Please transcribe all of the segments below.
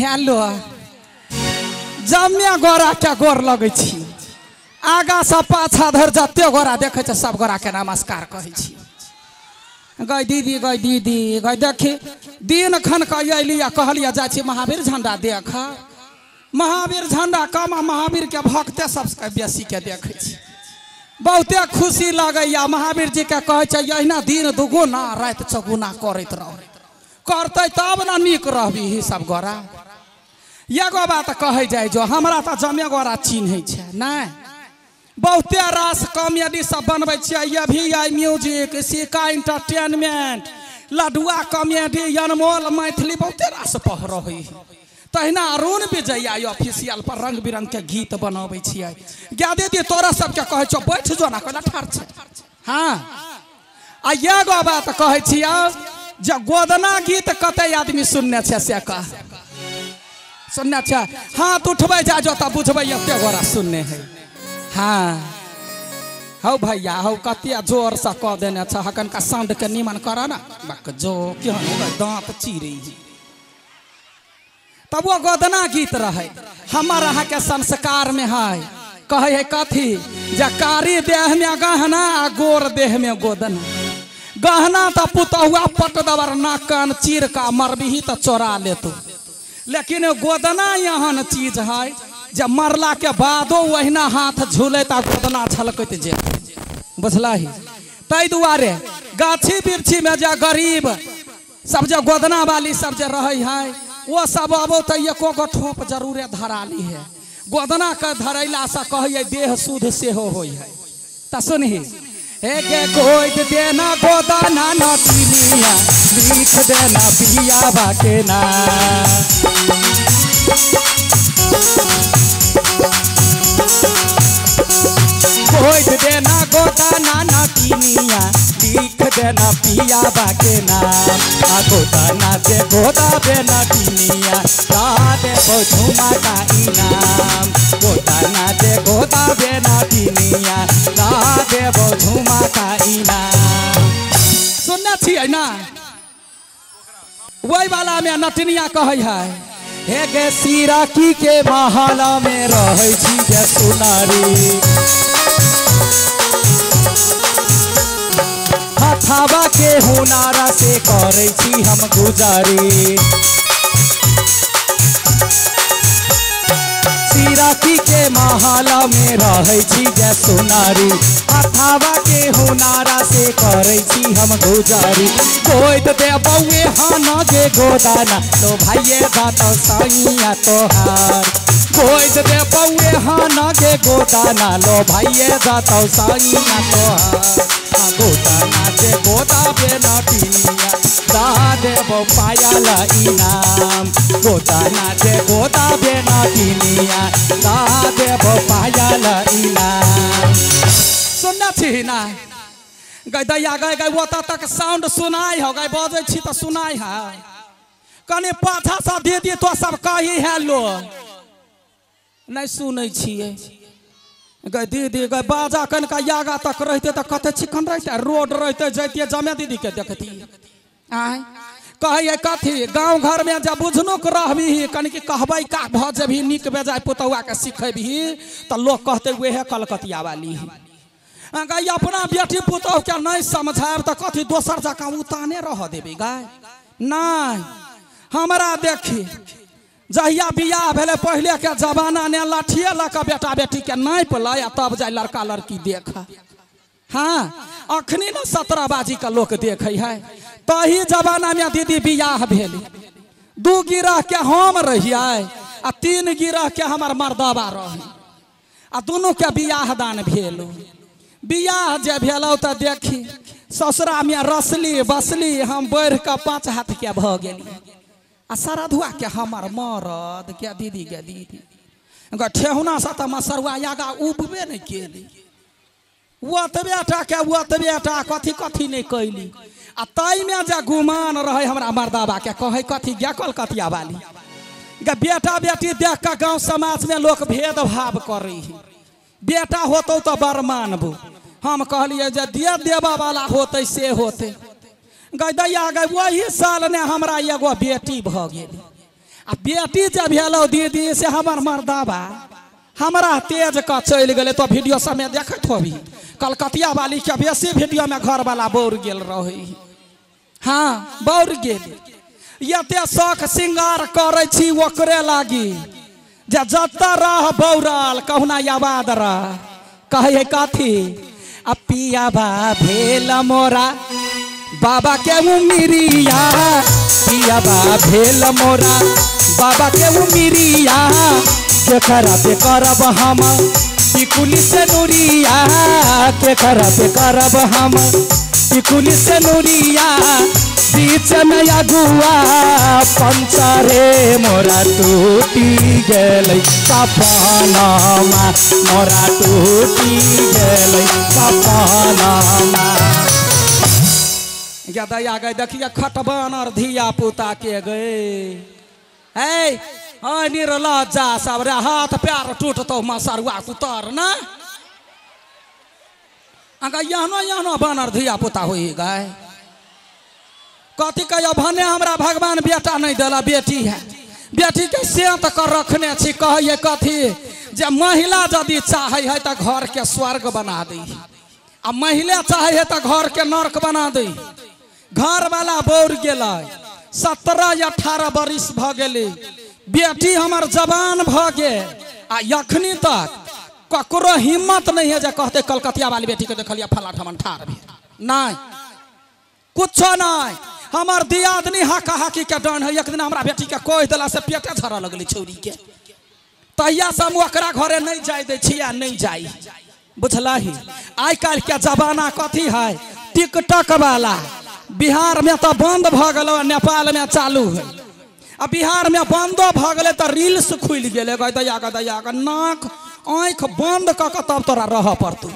Hello जम्मे गोरा के गोर लगे छी आगा से पाछा धर जते गोरा देखे छ सब गोरा के नमस्कार कहे छी। गई दीदी गई देखी दिन खन कलिया कहलिया जा छी महावीर झंडा देख महावीर झंडा कम महावीर के भक्ते सबसे बेसी के देखे छी बहुते खुशी लगैया। महावीर जी के कहे छ यहिना दिन दुगुना रात चौगुना करत रह करते तब ना निक रहबी ही सब गोरा। एगो बात कहे जाए जो हमरा तो जमे गोरा चिन्ह छै नहीं बहुते रास कॉमेडी सब बनबै छियै ये भी आई म्यूजिक सिका एंटरटेनमेंट लडुआ कॉमेडी अनमोल मैथिली बहुते रास पह रही तहिना अरुण विजय ऑफिशियल पर रंग बिरंग के गीत बनाबै छियै। गे दीदी तोरा सबके कहे छौ बैठ जो ना कहला ठार छै। हाँ आ एगो बात कहे छियै जे गोदना गीत कते आदमी सुनने छै से कह सुनने छै। हाथ उठबै जा जो त बुझबै एते गोरा सुनने है। हाँ हौ भैया हौ कतिया जोर से कह देने छ हकन का साउंड के निमन कर ना बक जो केहन हो दांत चीरे तब वो गोदना गीत रहे हमर अहाँ के संस्कार में है कहे है कथी जे कारी देह में गहना आ गोर देह में गोदना गहना तो पुतहुआ पट दबर नाकन चीर का मरबी तो चोरा लेतु लेकिन गोदना यहाँ चीज है जब मरला के बादो वहीना हाथ झूले ता गोदना छलकत जे बुझलही। तै दुआरे गाछी बिरछी में जे गरीब सब जे गोदना वाली सब जे रहे है वो सब अब तो एको गो ठोप जरूरे धरा ली है गोदना के धरैला से कहिए देह शुद्ध से हो है। त सुनही के गोद देना गोदना नटिनिया लिख देना पिया बाके ना गोद देना गोदना नटिनिया लिख देना पिया बाके ना आ गोदना दे गोदा बे नटिनिया गा दे झुमा का इनाम गोदना दे गोदा बे नटिनिया गा दे झुमा का इनाम। सुनने छियै ना वही वाला में नटनिया कहे है हे गे सिराकी के महला में रहे छी जे सुनारी हथावा के हुनारा से करे छी हम गुजारी सिराकी के महला में रहे छी जे सुनारी हथावा के हुनारा से करे छी हम गुजारी गोद दे बउए हाना गे गोदाना तो भाइये दाता साइया तोहार गोद दे बउए हाना गे गोदाना लो भाइये दाता साइया तोहार गोदाना दे गोदा बे नटिनिया दा देबो पायाला इनाम गोदाना दे गोदा बे नटिनिया दा देबो पायाला इनाम। सुनना छी ना गई दैया गई गई वो तक साउंड सुनाई हो गई बजे छी तो सुनाई है कने पाछा सा दे दिए तो सब कही हेलो नहीं सुनै छिए गई दीदी गई बाजा कन का यागा तक रहते तो कते चिकन रहते रोड रहते जैतिए जमे दीदी के देखती आय कहिए कथी गांव घर में जब बुझनुक रहबी कन की कहबै का भ जभी निक बेजाय पुतौआ के सिखेबी तो लोग कहते वह कलकतिया वाली गई अपना बेटी पुतौह के नहीं समझाब तो कथी दोसर जगह उताने रह देबी गाय नहीं हमरा देखी जहिया बियाह भेले पहले के जमाना ने लाठिए लक बेटा बेटी के नाप ल तब जाए लड़का लड़की देख। हाँ अखनी न 17 बाजी का लोग देखे है तही जमाना में दीदी बियाह भेल 2 गिरह के हम रहिए आ 3 गिरह के हमार मर्दबा रही आ दोनों के बियाह दान भेल बियाह जे भेलो तो देखी ससुरा में रसली बसली हम बढ़ के 5 हाथ के भ गेली आ सरधुआ के हमार मरद के दीदी के दीदी ठेहुना सा तो मसरुआ यागा उबे नहीं केली ओतबेटा कथी कथी नहीं कैली आ तई में जे गुमान रहे हमरा मर्दाबा के कहे कथी गे कलकतिया वाली गे बेटा बेटी देख के गांव समाज में लोग भेदभाव करे बेटा होतो तो बर मानबू हम कहलिए जे दे देवा वाला होते से होते गई दैया गई वही साल ने हमरा एगो बेटी भ गेली आ बेटी जब भेलो दीदी से हमर मर्दाबा हमरा तेज का चल गए तो वीडियो सब में देखत होबी कलकतिया वाली के बेसी वीडियो में घर वाला बौर गेल रही। हाँ बौर गेल यते शौक श्रृंगार करे छी ओकरे लागी जे जत्ता रह बौराल कहुना याद रह कहे कथी आ पिया बा भेल मोरा बाबा के उमिरिया पिया बा भेल मोरा बाबा के उमिरिया के करब हम टिकुली से नूरिया के करब हम टिकुली से नूरिया बीच में अगुआ पंचरे मोरा टूटी गेलै सपनामा मोरा टूटी गेलै सपनामा। दया गए देखिए खटबन और धिया पुता के गए निर्लज्जा सब रे हाथ पैर टूटतो मसरुआ कुतर ना यहनो बनर धिया पुता हो गए कथी कहियो भने हमरा भगवान बेटा नहीं दिला बेटी है बेटी के सेंत कर रखने छी कहिए कथी जे महिला यदि चाहे है तो घर के स्वर्ग बना दी आ महिला चाहे है तो घर के नरक बना दी। घर वाला बौर गेल 17-18 बरिस भ गेली बेटी हमर जवान भ गे आ अखनी तक ककरो हिम्मत नहीं है जे कहते कलकतिया वाली बेटी के देखलिए फला ठमन ठार भी नहीं कुछ नहीं। हमर दियादनी हाका हाकी के डन है एक दिन हमरा बेटी के कोई दिला से पेटे झड़ लगली छौरी के तहिया से हम ओकरा घरे नहीं जाय दे छिया नहीं जाई बुझलही। आई काल के जमाना कथी है टिकटॉक वाला बिहार में तो बंद भ गलो नेपाल में चालू है अब बिहार में बंदो भ गए तो रील्स खुल गए दया का नाक आँख बंद क के तब तोरा रह पड़तू।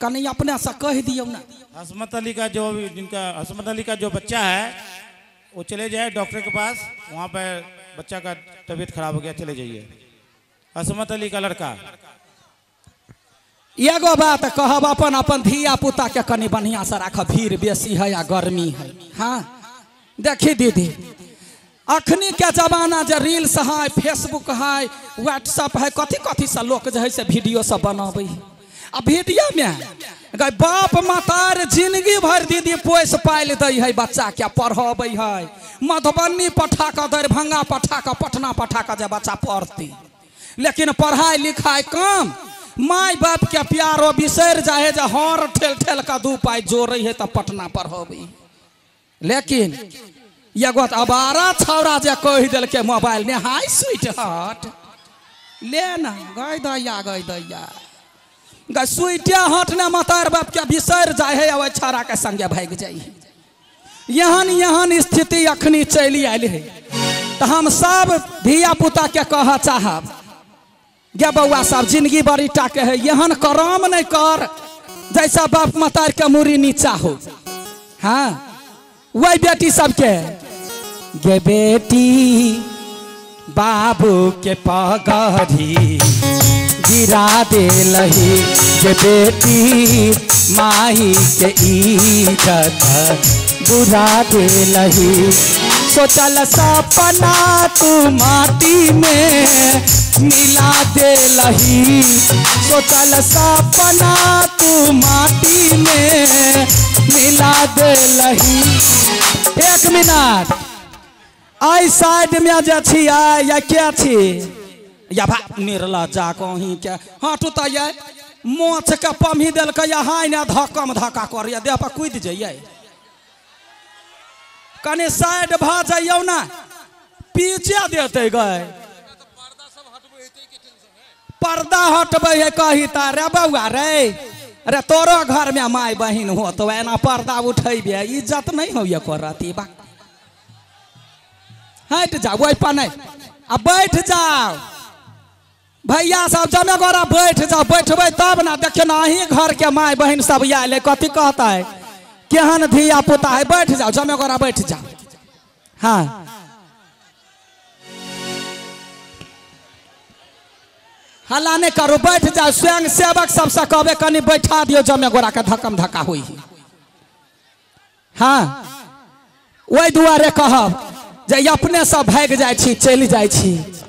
कहीं अपने से कह दियो ना हसमत अली का जो जिनका हसमत अली का जो बच्चा है वो चले जाए डॉक्टर के पास वहाँ पे बच्चा का तबीयत खराब हो गया चले जाइए हसमत अली का लड़का। एगो बात कहब अपन अपन धिया पुता के कनी बढ़िया से राख भीड़ बेसी है या गर्मी है। हाँ देखी दीदी अखनी के जमाना जो रील्स है फेसबुक है व्हाट्सअप है कथी कथी से लोग जो है से वीडियो सब बनाबे आ वीडियो में बाप मातार जिंदगी भर दीदी पोस पाल दे है बच्चा के पढ़े है मधुबनी पठा कर दरभंगा पठा कर पटना पठा कर जब बच्चा पढ़ती लेकिन पढ़ाई लिखाई कम माई बाप के प्यारो बिसर जाए जो हर ठेल ठेल का 2 पाई जोड़ है तो पटना पढ़बी लेकिन एगो अबारा छौरा जे कह दिल के मोबाइल में हाय स्वीट हार्ट ले ना गई दैया स्वीटे हार्ट ने मतार बाप के बिसर जाए है अब छौरा के संगे भाग जाए यहन स्थिति अखनी चली आयल है तो हम सब धिया पुता के कह चाहब गे बउआ सब जिंदगी बड़ी टाके है यहन करम नहीं कर जैसा बाप मतार के मुरी नीचा हो। हाँ वही बेटी सबके गे बेटी बाबू के पगड़ी गिरा दे लही गे बेटी माही के इज्जत बुरा दे लही सोचल सपना तू माटी में मिला दे लही सोचल सपना तू माटी में मिला दे लही। 1 मिनट आई साइड में जे छिया या क्या छी या भा निर्लज्जा कहीं के हाँ तू तो ये मोछ के पम्ही दिल के यहाँ ने धक्कम धक्का कर देह पर कूद जाइए कने साइड भ जाइयो ना पीछे देते गए पर्दा हटबे है कही तारे बउआ रे अरे तोरो घर में माई बहन हो तो एना पर्दा उठेबे इज्जत नहीं हो ये करती बा हट जाओ वही पर नहीं अब बैठ जाओ भैया सब जमे गोरा बैठ जाओ बैठबे तब ना देखे ना ही घर के माई बहन सब आए कथी कहता है केहन धिया पुता है बैठ जाओ जमे गोरा बैठ जाओ। हाँ हल्ला नहीं करो बैठ जाओ स्वयं सेवक सबसे कहबे कनी बैठा दियो जमे गोरा के धक्कम धक्का हुई। हाँ ओहि दुआरे कहब जे अपने से भाग जाइ छी, चलि जाइ छी।